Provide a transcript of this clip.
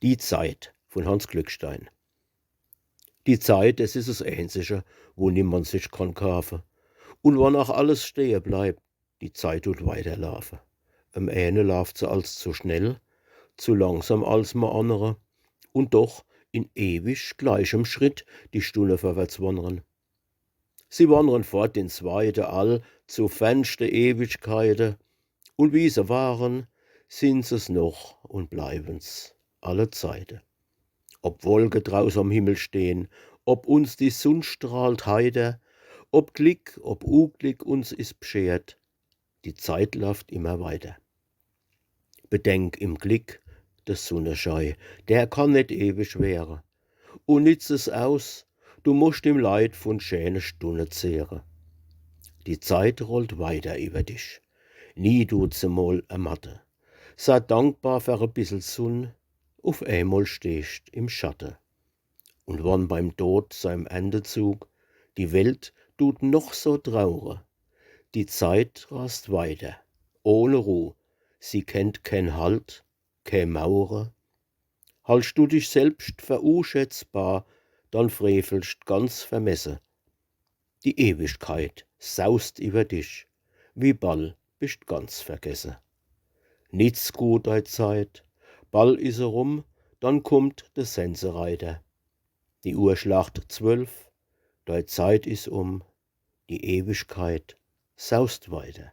Die Zeit von Hans Glückstein. Die Zeit, es ist das Einzige, wo niemand sich kann kaufen. Und wonach alles stehen bleibt, die Zeit tut weiterlaufen. Am einen läuft sie als zu schnell, zu langsam als ma andere, und doch in ewig gleichem Schritt die Stunde vorwärts wandern. Sie wandern fort ins weite All zu fernste Ewigkeiten, und wie sie waren, sind sie's noch und bleiben's alle Zeiten. Ob Wolke draus am Himmel stehen, ob uns die Sonn strahlt heiter, ob Glück, ob Unglück uns ist beschert, die Zeit läuft immer weiter. Bedenk im Glück, der Sonnenschein, der kann nicht ewig währen. Und nütz es aus, du musst im Leid von schöne Stunden zehren. Die Zeit rollt weiter über dich, nie tut sie mal ermatte. Sei dankbar für ein bissel Sonn, auf einmal stehst im Schatten. Und wann beim Tod seinem Endezug die Welt tut noch so trauern, die Zeit rast weiter, ohne Ruh, sie kennt kein Halt, kein Mauern. Haltst du dich selbst für unschätzbar, dann frevelst ganz vermessen. Die Ewigkeit saust über dich, wie bald bist ganz vergessen. Nichts gut dei Zeit, bald is er rum, dann kommt der Sensereiter. Die Uhr schlacht 12, dei Zeit is die Ewigkeit saust weiter.